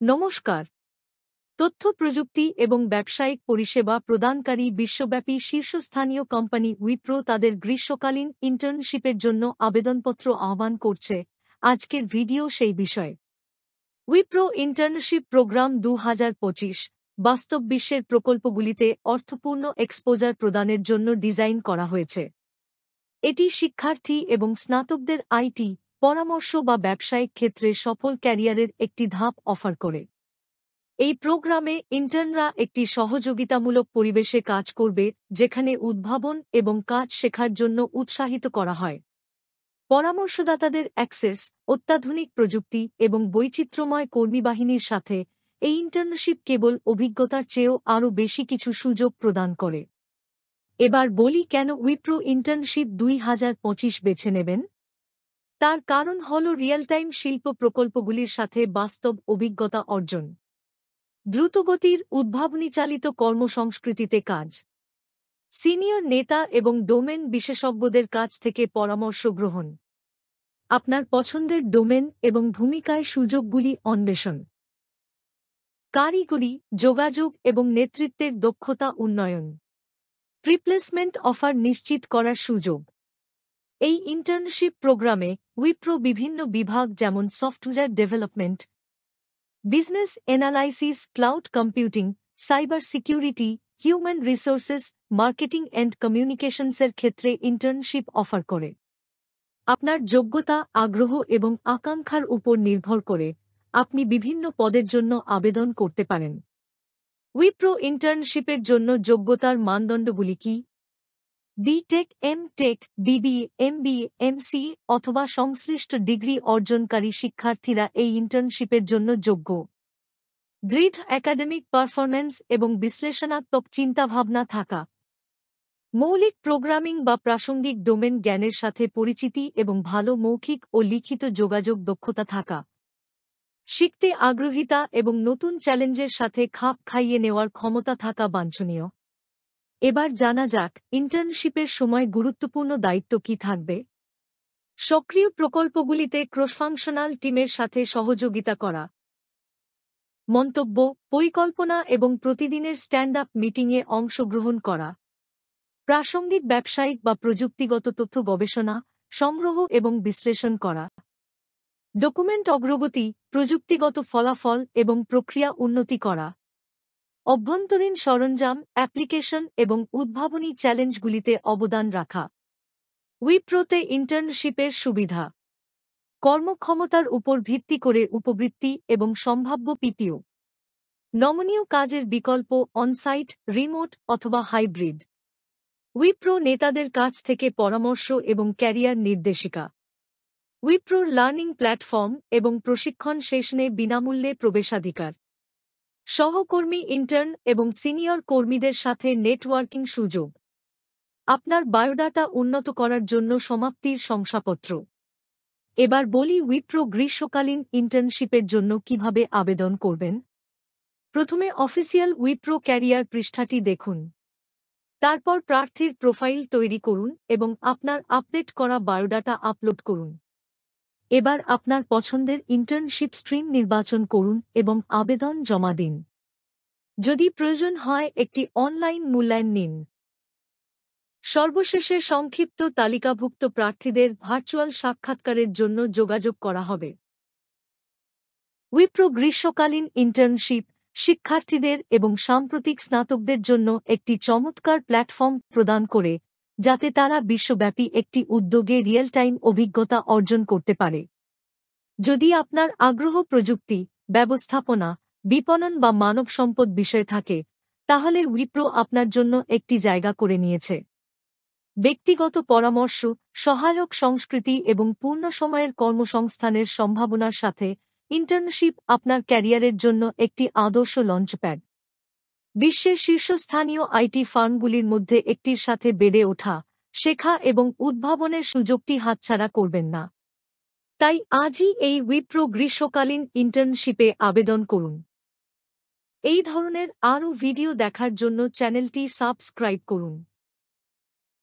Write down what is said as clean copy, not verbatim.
নমস্কার। তথ্য প্রযুক্তি এবং ব্যবসায়িক পরিষেবা প্রদানকারী বিশ্বব্যাপী শীর্ষস্থানীয় কোম্পানি উইপ্রো তাদের গ্রীষ্মকালীন ইন্টার্নশিপের জন্য আবেদনপত্র আহ্বান করছে। আজকের ভিডিও সেই বিষয়ে। উইপ্রো ইন্টার্নশিপ প্রোগ্রাম 2025 বাস্তব বিশ্বের প্রকল্পগুলিতে অর্থপূর্ণ এক্সপোজার প্রদানের জন্য ডিজাইন করা হয়েছে। এটি শিক্ষার্থী এবং স্নাতকদের আইটি, পরামর্শ বা ব্যবসায়িক ক্ষেত্রে সফল ক্যারিয়ারের একটি ধাপ অফার করে। এই প্রোগ্রামে ইন্টার্নরা একটি সহযোগিতামূলক পরিবেশে কাজ করবে, যেখানে উদ্ভাবন এবং কাজ শেখার জন্য উৎসাহিত করা হয়। পরামর্শদাতাদের অ্যাক্সেস, অত্যাধুনিক প্রযুক্তি এবং বৈচিত্র্যময় কর্মীবাহিনীর সাথে এই ইন্টার্নশিপ কেবল অভিজ্ঞতার চেয়েও আরও বেশি কিছু সুযোগ প্রদান করে। এবার বলি কেন উইপ্রো ইন্টার্নশিপ 2025 বেছে নেবেন। তার কারণ হল রিয়েল টাইম শিল্প প্রকল্পগুলির সাথে বাস্তব অভিজ্ঞতা অর্জন, দ্রুতগতির উদ্ভাবনীচালিত কর্মসংস্কৃতিতে কাজ, সিনিয়র নেতা এবং ডোমেন বিশেষজ্ঞদের কাছ থেকে পরামর্শ গ্রহণ, আপনার পছন্দের ডোমেন এবং ভূমিকায় সুযোগগুলি অন্বেষণ, কারিগরি, যোগাযোগ এবং নেতৃত্বের দক্ষতা উন্নয়ন, প্রিপ্লেসমেন্ট অফার নিশ্চিত করার সুযোগ। এই ইন্টার্নশিপ প্রোগ্রামে উইপ্রো বিভিন্ন বিভাগ যেমন software development, business analysis, cloud computing, cyber security, human resources, marketing and কমিউনিকেশনসের ক্ষেত্রে ইন্টার্নশিপ অফার করে। আপনার যোগ্যতা, আগ্রহ এবং আকাঙ্ক্ষার উপর নির্ভর করে আপনি বিভিন্ন পদের জন্য আবেদন করতে পারেন। উইপ্রো ইন্টার্নশিপের জন্য যোগ্যতার মানদণ্ডগুলি কি? BTech, MTech, BBA, MBA, MCA অথবা সংশ্লিষ্ট ডিগ্রি অর্জনকারী শিক্ষার্থীরা এই ইন্টার্নশিপের জন্য যোগ্য। দৃঢ় একাডেমিক পারফরম্যান্স এবং বিশ্লেষণাত্মক চিন্তাভাবনা থাকা, মৌলিক প্রোগ্রামিং বা প্রাসঙ্গিক ডোমেন জ্ঞানের সাথে পরিচিতি এবং ভালো মৌখিক ও লিখিত যোগাযোগ দক্ষতা থাকা, শিখতে আগ্রহিতা এবং নতুন চ্যালেঞ্জের সাথে খাপ খাইয়ে নেওয়ার ক্ষমতা থাকা বাঞ্ছনীয়। এবার জানা যাক ইন্টার্নশিপের সময় গুরুত্বপূর্ণ দায়িত্ব কি থাকবে। সক্রিয় প্রকল্পগুলিতে ক্রসফাংশনাল টিমের সাথে সহযোগিতা করা, মন্তব্য, পরিকল্পনা এবং প্রতিদিনের স্ট্যান্ড আপ মিটিংয়ে অংশগ্রহণ করা, প্রাসঙ্গিক ব্যবসায়িক বা প্রযুক্তিগত তথ্য গবেষণা, সংগ্রহ এবং বিশ্লেষণ করা, ডকুমেন্ট অগ্রগতি, প্রযুক্তিগত ফলাফল এবং প্রক্রিয়া উন্নতি করা, অভ্যন্তরীণ সরঞ্জাম, অ্যাপ্লিকেশন এবং উদ্ভাবনী চ্যালেঞ্জগুলিতে অবদান রাখা। উইপ্রোতে ইন্টার্নশিপের সুবিধা: কর্মক্ষমতার উপর ভিত্তি করে উপবৃত্তি এবং সম্ভাব্য পিপিও, নমনীয় কাজের বিকল্প, অনসাইট, রিমোট অথবা হাইব্রিড, উইপ্রো নেতাদের কাছ থেকে পরামর্শ এবং ক্যারিয়ার নির্দেশিকা, উইপ্রোর লার্নিং প্ল্যাটফর্ম এবং প্রশিক্ষণ সেশনে বিনামূল্যে প্রবেশাধিকার, সহকর্মী ইন্টার্ন এবং সিনিয়র কর্মীদের সাথে নেটওয়ার্কিং সুযোগ, আপনার বায়োডাটা উন্নত করার জন্য সমাপ্তির শংসাপত্র। এবার বলি উইপ্রো গ্রীষ্মকালীন ইন্টার্নশিপের জন্য কিভাবে আবেদন করবেন। প্রথমে অফিসিয়াল উইপ্রো ক্যারিয়ার পৃষ্ঠাটি দেখুন। তারপর প্রার্থীর প্রোফাইল তৈরি করুন এবং আপনার আপডেট করা বায়োডাটা আপলোড করুন। এবার আপনার পছন্দের ইন্টার্নশিপ স্ট্রিম নির্বাচন করুন এবং আবেদন জমা দিন। যদি প্রয়োজন হয় একটি অনলাইন মূল্যায়ন নিন। সর্বশেষে সংক্ষিপ্ত তালিকাভুক্ত প্রার্থীদের ভার্চুয়াল সাক্ষাৎকারের জন্য যোগাযোগ করা হবে। উইপ্রো গ্রীষ্মকালীন ইন্টার্নশিপ শিক্ষার্থীদের এবং সাম্প্রতিক স্নাতকদের জন্য একটি চমৎকার প্ল্যাটফর্ম প্রদান করে, যাতে তারা বিশ্বব্যাপী একটি উদ্যোগে রিয়েল টাইম অভিজ্ঞতা অর্জন করতে পারে। যদি আপনার আগ্রহ প্রযুক্তি, ব্যবস্থাপনা, বিপণন বা মানব সম্পদ বিষয়ে থাকে, তাহলে উইপ্রো আপনার জন্য একটি জায়গা করে নিয়েছে। ব্যক্তিগত পরামর্শ, সহায়ক সংস্কৃতি এবং পূর্ণ সময়ের কর্মসংস্থানের সম্ভাবনার সাথে ইন্টার্নশিপ আপনার ক্যারিয়ারের জন্য একটি আদর্শ লঞ্চপ্যাড। বিশ্বের শীর্ষস্থানীয় আইটি ফার্মগুলির মধ্যে একটির সাথে বেড়ে ওঠা, শেখা এবং উদ্ভাবনের সুযোগটি হাতছাড়া করবেন না। তাই আজই এই উইপ্রো গ্রীষ্মকালীন ইন্টার্নশিপে আবেদন করুন। এই ধরনের আরও ভিডিও দেখার জন্য চ্যানেলটি সাবস্ক্রাইব করুন।